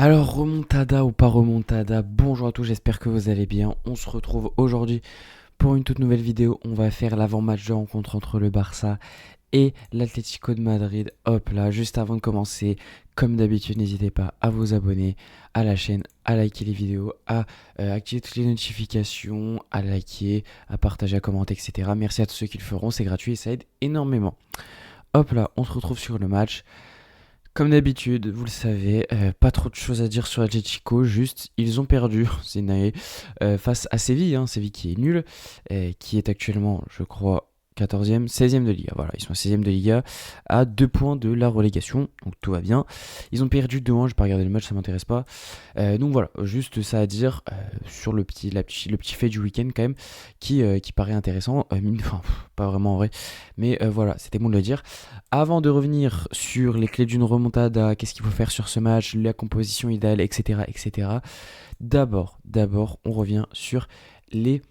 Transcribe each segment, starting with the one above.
Alors, remontada ou pas remontada, bonjour à tous, j'espère que vous allez bien. On se retrouve aujourd'hui pour une toute nouvelle vidéo. On va faire l'avant-match de rencontre entre le Barça et l'Atlético de Madrid. Hop là, juste avant de commencer, comme d'habitude, n'hésitez pas à vous abonner à la chaîne, à liker les vidéos, à activer toutes les notifications, à liker, à partager, à commenter, etc. Merci à tous ceux qui le feront, c'est gratuit et ça aide énormément. Hop là, on se retrouve sur le match. Comme d'habitude, vous le savez, pas trop de choses à dire sur Atletico, juste ils ont perdu, c'est naïf, face à Séville, Séville qui est nul, qui est actuellement, je crois, 14e, 16e de Liga. Voilà, ils sont 16e de Liga, à 2 points de la relégation, donc tout va bien. Ils ont perdu 2-1, je vais pas regarder le match, ça m'intéresse pas. Donc voilà, juste ça à dire sur le petit fait du week-end quand même, qui paraît intéressant, enfin, pas vraiment en vrai, mais voilà, c'était bon de le dire. Avant de revenir sur les clés d'une remontada, qu'est-ce qu'il faut faire sur ce match, la composition idéale, etc., etc. D'abord, on revient sur les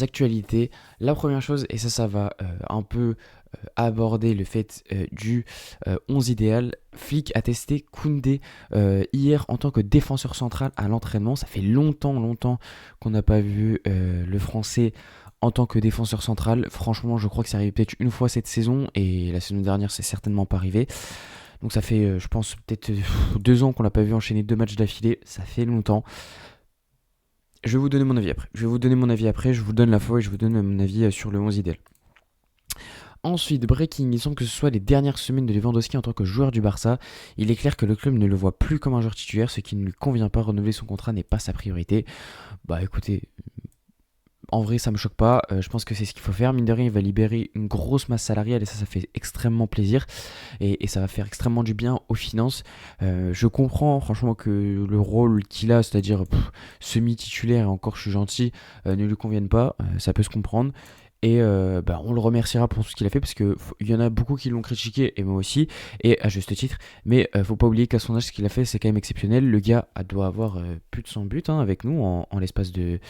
actualités. La première chose, et ça va un peu aborder le fait du 11 idéal. Flick a testé Koundé hier en tant que défenseur central à l'entraînement. Ça fait longtemps qu'on n'a pas vu le français en tant que défenseur central. Franchement, je crois que c'est arrivé peut-être une fois cette saison et la saison dernière, c'est certainement pas arrivé. Donc ça fait, je pense, peut-être 2 ans qu'on l'a pas vu enchaîner 2 matchs d'affilée. Ça fait longtemps. Je vais vous donner mon avis après. Je vous donne la foi et je vous donne mon avis sur le 11 idéal. Ensuite, breaking, il semble que ce soit les dernières semaines de Lewandowski en tant que joueur du Barça. Il est clair que le club ne le voit plus comme un joueur titulaire, ce qui ne lui convient pas. Renouveler son contrat n'est pas sa priorité. Bah écoutez, en vrai, ça me choque pas. Je pense que c'est ce qu'il faut faire. Mine de rien, il va libérer une grosse masse salariale et ça fait extrêmement plaisir. Et ça va faire extrêmement du bien aux finances. Je comprends franchement que le rôle qu'il a, c'est-à-dire semi-titulaire, et encore je suis gentil, ne lui convienne pas. Ça peut se comprendre. Et on le remerciera pour tout ce qu'il a fait parce qu'il y en a beaucoup qui l'ont critiqué et moi aussi, et à juste titre. Mais faut pas oublier qu'à son âge, ce qu'il a fait, c'est quand même exceptionnel. Le gars doit avoir plus de 100 buts avec nous en l'espace de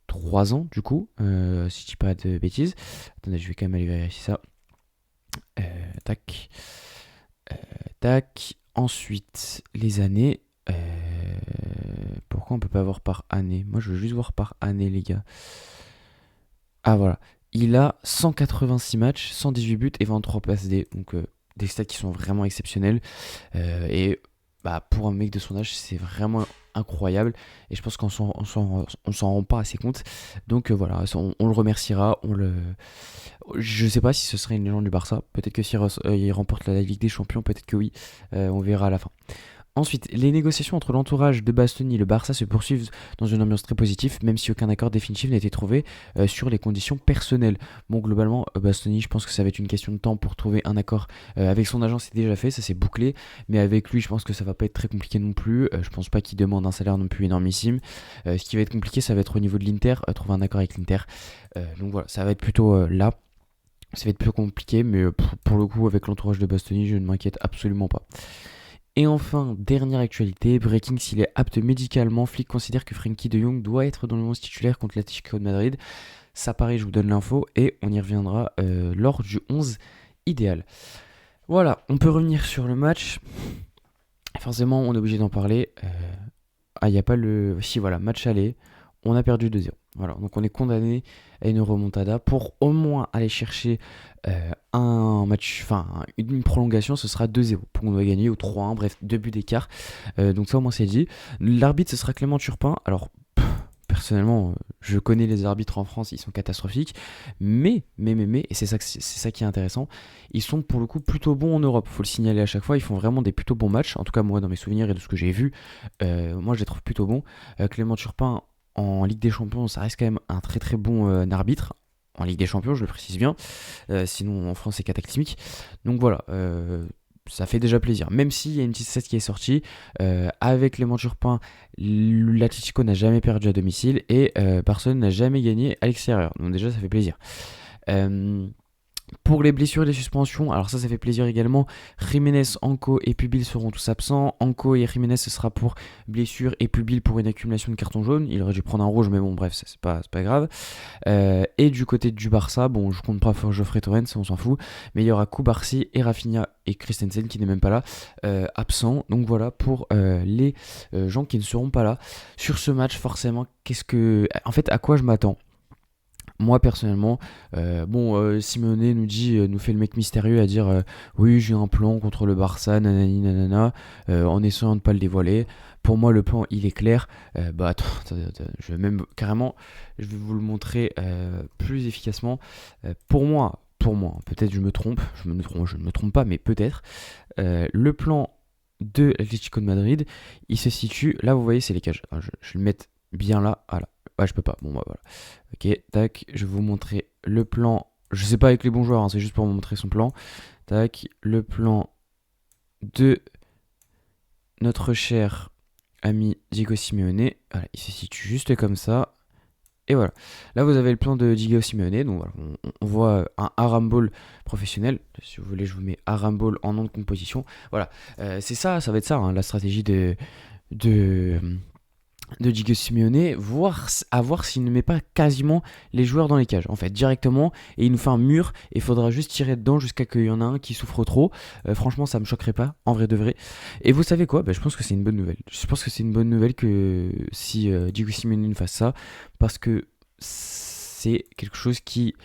3 ans, du coup, si je dis pas de bêtises. Attendez, je vais quand même aller vérifier ça. Tac. Euh, Tac. Ensuite, les années. Pourquoi on peut pas voir par année? Moi, je veux juste voir par année, les gars. Ah, voilà. Il a 186 matchs, 118 buts et 23 passes D. Donc, des stats qui sont vraiment exceptionnels. Et pour un mec de son âge, c'est vraiment incroyable. Et je pense qu'on s'en rend pas assez compte. Donc, voilà, on le remerciera. Je sais pas si ce serait une légende du Barça. Peut-être que s'il il remporte la Ligue des Champions, peut-être que oui. On verra à la fin. Ensuite, les négociations entre l'entourage de Bastoni et le Barça se poursuivent dans une ambiance très positive, même si aucun accord définitif n'a été trouvé sur les conditions personnelles. Bon, globalement, Bastoni, je pense que ça va être une question de temps pour trouver un accord. Avec son agent, c'est déjà fait, ça c'est bouclé, mais avec lui, je pense que ça va pas être très compliqué non plus. Je pense pas qu'il demande un salaire non plus énormissime. Ce qui va être compliqué, ça va être au niveau de l'Inter, trouver un accord avec l'Inter. Donc voilà, ça va être plutôt là. Ça va être plus compliqué, mais pour le coup, avec l'entourage de Bastoni, je ne m'inquiète absolument pas. Et enfin, dernière actualité, breaking, s'il est apte médicalement, Flick considère que Frenkie de Jong doit être dans le 11 titulaire contre l'Atlético de Madrid. Ça pareil, je vous donne l'info et on y reviendra lors du 11 idéal. Voilà, on peut revenir sur le match. Forcément, on est obligé d'en parler. Il n'y a pas le... Si, voilà, match aller, on a perdu 2-0. Voilà, donc on est condamné à une remontada pour au moins aller chercher un match, enfin une prolongation, ce sera 2-0 pour qu'on doit gagner ou 3-1, bref, 2 buts d'écart. Donc ça au moins c'est dit. L'arbitre ce sera Clément Turpin. Alors personnellement, je connais les arbitres en France, ils sont catastrophiques, mais, et c'est ça qui est intéressant, ils sont pour le coup plutôt bons en Europe. Faut le signaler à chaque fois, ils font vraiment des plutôt bons matchs. En tout cas moi dans mes souvenirs et de ce que j'ai vu, moi je les trouve plutôt bons. Clément Turpin en Ligue des Champions, ça reste quand même un très très bon arbitre. En Ligue des Champions, je le précise bien. Sinon, en France, c'est cataclysmique. Donc voilà, ça fait déjà plaisir. Même s'il y a une petite stat qui est sortie, avec Clément Turpin, l'Atlético n'a jamais perdu à domicile et Barcelone n'a jamais gagné à l'extérieur. Donc déjà, ça fait plaisir. Euh, Pour les blessures et les suspensions, alors ça fait plaisir également. Jiménez, Anko et Pubil seront tous absents. Anko et Jiménez, ce sera pour blessure et Pubil pour une accumulation de cartons jaunes. Il aurait dû prendre un rouge, mais bon, bref, ça, c'est pas grave. Et du côté du Barça, bon, je compte pas Geoffrey Torrens, on s'en fout. Mais il y aura Koubarsi et Rafinha et Christensen qui n'est même pas là, absents. Donc voilà pour les gens qui ne seront pas là. Sur ce match, forcément, en fait, à quoi je m'attends? Moi personnellement, Simeone nous fait le mec mystérieux à dire oui, j'ai un plan contre le Barça, nanani nanana, en essayant de ne pas le dévoiler. Pour moi, le plan il est clair. Attends, je vais même carrément, je vais vous le montrer plus efficacement. Pour moi, peut-être je me trompe, je ne me trompe pas, mais peut-être. Le plan de l'Atlético de Madrid, il se situe, là vous voyez, c'est les cages. Alors, je vais le mettre bien là, voilà. Ouais, je peux pas. Bon, bah voilà. Ok, tac, je vais vous montrer le plan. Je sais pas avec les bons joueurs, hein, c'est juste pour vous montrer son plan. Tac, le plan de notre cher ami Diego Simeone. Voilà, il se situe juste comme ça. Et voilà. Là, vous avez le plan de Diego Simeone. Donc voilà, on voit un Arambol professionnel. Si vous voulez, je vous mets Arambol en nom de composition. Voilà, c'est ça, ça va être ça, hein, la stratégie de Diego Simeone, à voir s'il ne met pas quasiment les joueurs dans les cages, en fait, directement, et il nous fait un mur, et il faudra juste tirer dedans jusqu'à qu'il y en a un qui souffre trop. Franchement, ça me choquerait pas, en vrai de vrai. Et vous savez quoi? Je pense que c'est une bonne nouvelle. Je pense que c'est une bonne nouvelle que si Diego Simeone fasse ça, parce que c'est quelque chose qui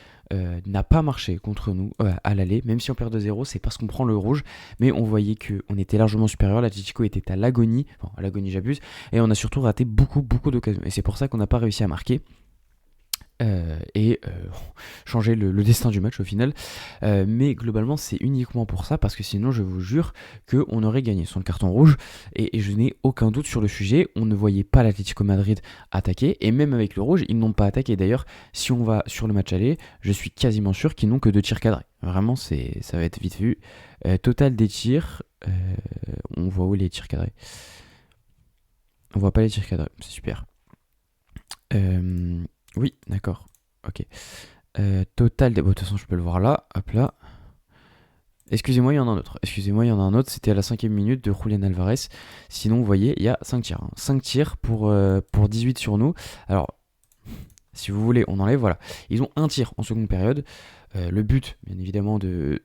n'a pas marché contre nous à l'aller, même si on perd 2-0, c'est parce qu'on prend le rouge, mais on voyait qu'on était largement supérieur, l'Atlético était à l'agonie, enfin à l'agonie j'abuse, et on a surtout raté beaucoup d'occasions, et c'est pour ça qu'on n'a pas réussi à marquer. Changer le destin du match au final. Mais globalement, c'est uniquement pour ça, parce que sinon, je vous jure qu'on aurait gagné sans le carton rouge. Et je n'ai aucun doute sur le sujet. On ne voyait pas l'Atlético Madrid attaquer. Et même avec le rouge, ils n'ont pas attaqué. D'ailleurs, si on va sur le match aller, je suis quasiment sûr qu'ils n'ont que 2 tirs cadrés. Vraiment, ça va être vite vu. Total des tirs. On voit où les tirs cadrés? On voit pas les tirs cadrés. C'est super. Oui, d'accord. Ok. Total des... Bon, de toute façon, je peux le voir là. Hop là. Excusez-moi, il y en a un autre. C'était à la 5ème minute de Julián Alvarez. Sinon, vous voyez, il y a 5 tirs. 5 tirs pour 18 sur nous. Alors, si vous voulez, on enlève. Voilà. Ils ont un tir en seconde période. Le but, bien évidemment, de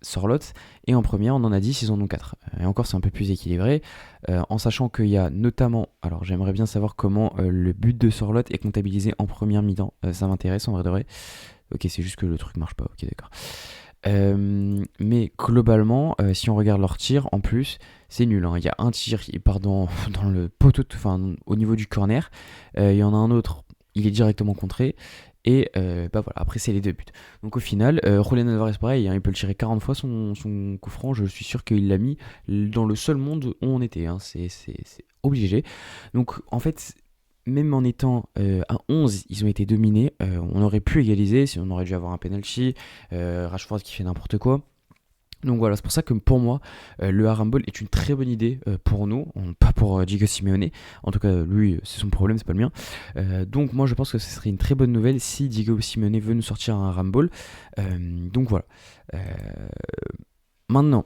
Sorloth, et en première on en a 10, ils en ont 4, et encore c'est un peu plus équilibré, en sachant qu'il y a notamment, alors j'aimerais bien savoir comment le but de Sorloth est comptabilisé en première mi-temps, ça m'intéresse en vrai de vrai. Ok, c'est juste que le truc marche pas, ok d'accord. Mais globalement, si on regarde leur tir, en plus, c'est nul, hein. Il y a un tir qui part dans le poteau, enfin au niveau du corner, il y en a un autre, il est directement contré, et voilà, après c'est les 2 buts. Donc au final, Julián Alvarez pareil, hein, il peut le tirer 40 fois son coup franc, je suis sûr qu'il l'a mis dans le seul monde où on était, hein. C'est obligé. Donc en fait, même en étant à 11, ils ont été dominés, on aurait pu égaliser, si on aurait dû avoir un penalty, Rashford qui fait n'importe quoi. Donc voilà, c'est pour ça que pour moi, le Harambol est une très bonne idée pour nous, pas pour Diego Simeone. En tout cas, lui, c'est son problème, c'est pas le mien. Donc moi, je pense que ce serait une très bonne nouvelle si Diego Simeone veut nous sortir un Harambol. Donc voilà. Maintenant,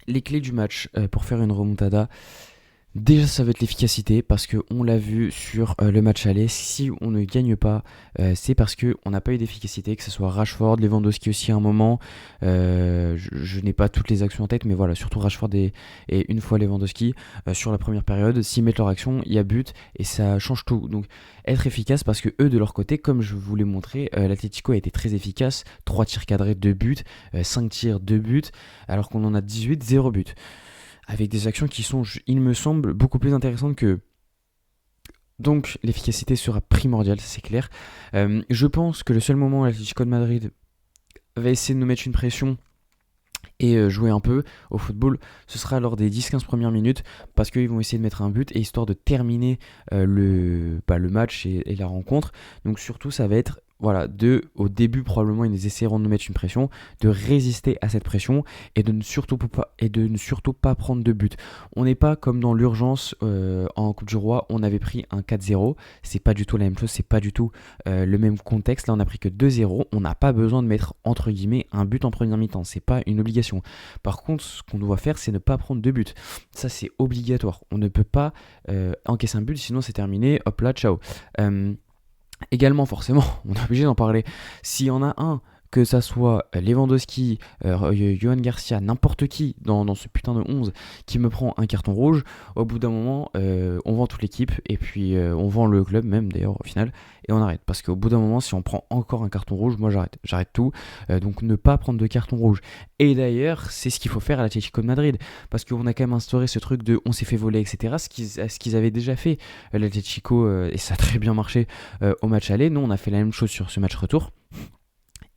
les clés du match pour faire une remontada. Déjà, ça va être l'efficacité, parce qu'on l'a vu sur le match aller. Si on ne gagne pas, c'est parce qu'on n'a pas eu d'efficacité, que ce soit Rashford, Lewandowski aussi à un moment. Je n'ai pas toutes les actions en tête, mais voilà, surtout Rashford et une fois Lewandowski sur la première période. S'ils mettent leur action, il y a but et ça change tout. Donc, être efficace, parce que eux, de leur côté, comme je vous l'ai montré, l'Atlético a été très efficace. 3 tirs cadrés, 2 buts, 5 tirs, 2 buts, alors qu'on en a 18, 0 but. Avec des actions qui sont, il me semble, beaucoup plus intéressantes que... Donc l'efficacité sera primordiale, c'est clair. Je pense que le seul moment où l'Atlético de Madrid va essayer de nous mettre une pression et jouer un peu au football, ce sera lors des 10-15 premières minutes, parce qu'ils vont essayer de mettre un but, et histoire de terminer le match et la rencontre. Donc surtout, ça va être voilà, au début probablement ils essaieront de nous mettre une pression, de résister à cette pression et de ne surtout pas prendre de but. On n'est pas comme dans l'urgence en Coupe du Roi, on avait pris un 4-0, c'est pas du tout la même chose, c'est pas du tout le même contexte. Là on a pris que 2-0, on n'a pas besoin de mettre entre guillemets un but en première mi-temps, c'est pas une obligation. Par contre, ce qu'on doit faire, c'est ne pas prendre de but. Ça c'est obligatoire. On ne peut pas encaisser un but, sinon c'est terminé. Hop là, ciao. Également, forcément, on est obligé d'en parler. S'il y en a un, que ça soit Lewandowski, Johan Garcia, n'importe qui dans ce putain de 11 qui me prend un carton rouge, au bout d'un moment, on vend toute l'équipe et puis on vend le club même d'ailleurs au final et on arrête. Parce qu'au bout d'un moment, si on prend encore un carton rouge, moi j'arrête tout. Donc ne pas prendre de carton rouge. Et d'ailleurs, c'est ce qu'il faut faire à l'Atlético de Madrid parce qu'on a quand même instauré ce truc de on s'est fait voler, etc. Ce qu'ils avaient déjà fait l'Atlético et ça a très bien marché au match aller. Nous, on a fait la même chose sur ce match retour.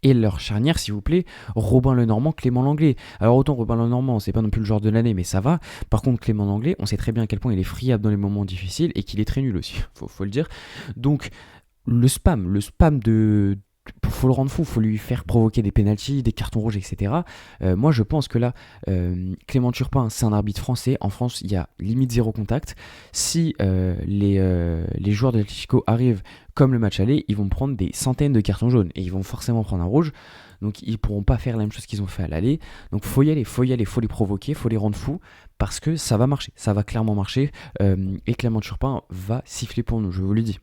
Et leur charnière, s'il vous plaît, Robin Lenormand, Clément Lenglet. Alors autant Robin Lenormand, c'est pas non plus le joueur de l'année, mais ça va. Par contre, Clément Lenglet, on sait très bien à quel point il est friable dans les moments difficiles et qu'il est très nul aussi, faut le dire. Donc le spam faut le rendre fou, faut lui faire provoquer des pénaltys, des cartons rouges, etc. Moi, je pense que là, Clément Turpin, c'est un arbitre français. En France, il y a limite zéro contact. Si les joueurs de l'Atlético arrivent comme le match aller, ils vont prendre des centaines de cartons jaunes et ils vont forcément prendre un rouge. Donc, ils pourront pas faire la même chose qu'ils ont fait à l'aller. Donc, faut y aller, faut les provoquer, faut les rendre fous parce que ça va marcher, ça va clairement marcher. Et Clément Turpin va siffler pour nous, je vous le dis.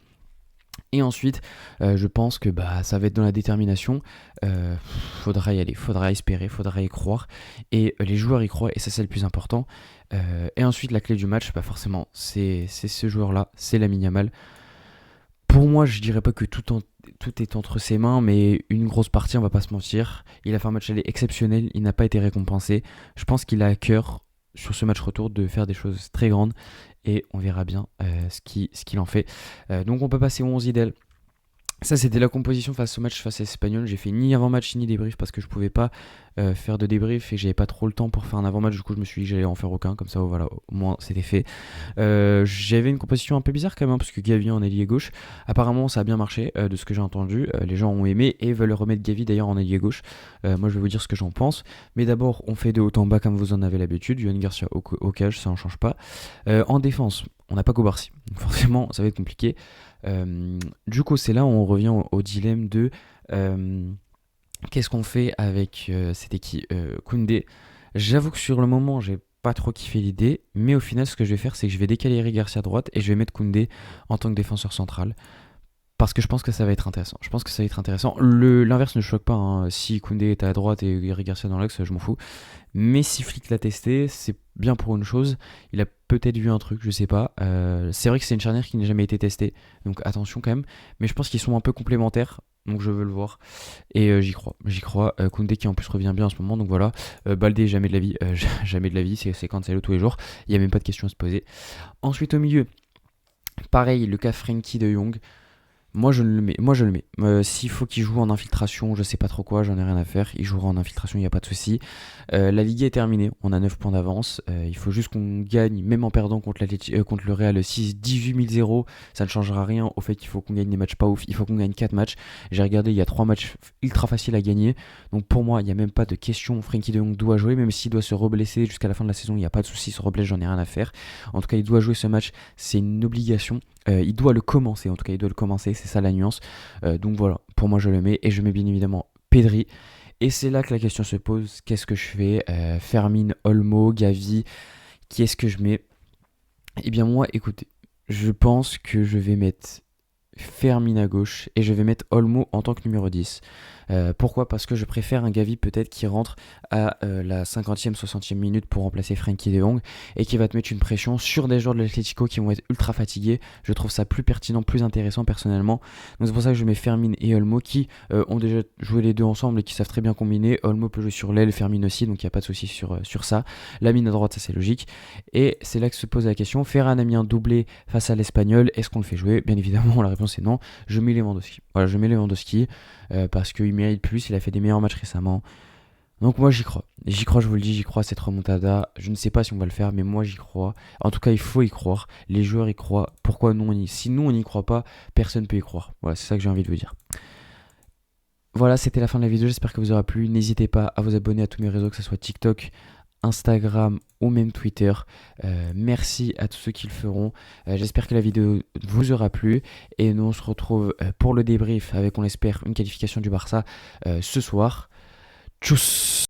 Et ensuite, je pense que ça va être dans la détermination. Faudra y aller, faudra espérer, faudra y croire. Et les joueurs y croient, et ça c'est le plus important. Et ensuite, la clé du match, forcément, c'est ce joueur-là, c'est Lamine Yamal. Pour moi, je dirais pas que tout est entre ses mains, mais une grosse partie, on va pas se mentir. Il a fait un match aller exceptionnel, il n'a pas été récompensé. Je pense qu'il a à cœur, sur ce match retour, de faire des choses très grandes. Et on verra bien ce qu'il en fait. Donc on peut passer au 11 idéal. Ça, c'était la composition face au match face à l'Espagnol. J'ai fait ni avant-match ni débrief parce que je pouvais pas faire de débrief et que j'avais pas trop le temps pour faire un avant-match. Du coup, je me suis dit que j'allais en faire aucun. Comme ça, voilà, au moins c'était fait. J'avais une composition un peu bizarre quand même parce que Gavi en ailier gauche. Apparemment, ça a bien marché de ce que j'ai entendu. Les gens ont aimé et veulent remettre Gavi d'ailleurs en ailier gauche. Moi, je vais vous dire ce que j'en pense. Mais d'abord, on fait de haut en bas comme vous en avez l'habitude. Johan Garcia au cage, ça en change pas. En défense, on n'a pas Kobarsi. Donc forcément, ça va être compliqué. Du coup, c'est là où on revient au dilemme de qu'est-ce qu'on fait avec c'était qui Koundé. J'avoue que sur le moment, j'ai pas trop kiffé l'idée, mais au final, ce que je vais faire, c'est que je vais décaler Eric Garcia à droite et je vais mettre Koundé en tant que défenseur central. Parce que je pense que ça va être intéressant. Je pense que ça va être intéressant. L'inverse ne choque pas. Hein. Si Koundé est à droite et Eric Garcia dans l'axe, je m'en fous. Mais si Flick l'a testé, c'est bien pour une chose. Il a peut-être vu un truc, je sais pas. C'est vrai que c'est une charnière qui n'a jamais été testée. Donc attention quand même. Mais je pense qu'ils sont un peu complémentaires. Donc je veux le voir. Et j'y crois. Koundé qui en plus revient bien en ce moment. Donc voilà. Baldé, jamais de la vie. Jamais de la vie. C'est Cancelo tous les jours. Il n'y a même pas de question à se poser. Ensuite au milieu. Pareil, le cas Frenkie de Jong. Moi je le mets. S'il faut qu'il joue en infiltration, je sais pas trop quoi, j'en ai rien à faire. Il jouera en infiltration, il n'y a pas de souci. La Ligue est terminée, on a 9 points d'avance. Il faut juste qu'on gagne, même en perdant contre le Real 6-18-0. Ça ne changera rien au fait qu'il faut qu'on gagne des matchs pas ouf. Il faut qu'on gagne 4 matchs. J'ai regardé, il y a 3 matchs ultra faciles à gagner. Donc pour moi, il n'y a même pas de question. Frenkie de Jong doit jouer, même s'il doit se reblesser jusqu'à la fin de la saison, il n'y a pas de souci. Se reblesse, j'en ai rien à faire. En tout cas, il doit jouer ce match, c'est une obligation. Il doit le commencer, c'est ça la nuance. Donc voilà, pour moi je le mets et je mets bien évidemment Pedri. Et c'est là que la question se pose, qu'est-ce que je fais Fermin, Olmo, Gavi, qui est-ce que je mets Eh bien moi, écoutez, je pense que je vais mettre Fermin à gauche et je vais mettre Olmo en tant que numéro 10. Pourquoi ? Parce que je préfère un Gavi peut-être qui rentre à la 50e, 60e minute pour remplacer Frenkie de Jong et qui va te mettre une pression sur des joueurs de l'Atlético qui vont être ultra fatigués. Je trouve ça plus pertinent, plus intéressant personnellement. Donc c'est pour ça que je mets Fermin et Olmo qui ont déjà joué les deux ensemble et qui savent très bien combiner. Olmo peut jouer sur l'aile, Fermin aussi, donc il n'y a pas de souci sur ça. Lamine à droite, ça c'est logique. Et c'est là que se pose la question, Ferran a mis un doublé face à l'Espagnol, est-ce qu'on le fait jouer ? Bien évidemment, la réponse est non. Je mets Lewandowski. Voilà, je mets Lewandowski parce qu'il mérite plus, il a fait des meilleurs matchs récemment. Donc moi j'y crois, je vous le dis, j'y crois à cette remontada. Je ne sais pas si on va le faire, mais moi j'y crois. En tout cas, il faut y croire. Les joueurs y croient. Pourquoi nous si nous on n'y croit pas, personne ne peut y croire. Voilà, c'est ça que j'ai envie de vous dire. Voilà, c'était la fin de la vidéo, j'espère que vous aura plu. N'hésitez pas à vous abonner à tous mes réseaux, que ce soit TikTok, Instagram ou même Twitter. Merci à tous ceux qui le feront. J'espère que la vidéo vous aura plu. Et nous, on se retrouve pour le débrief avec, on l'espère, une qualification du Barça ce soir. Tchuss!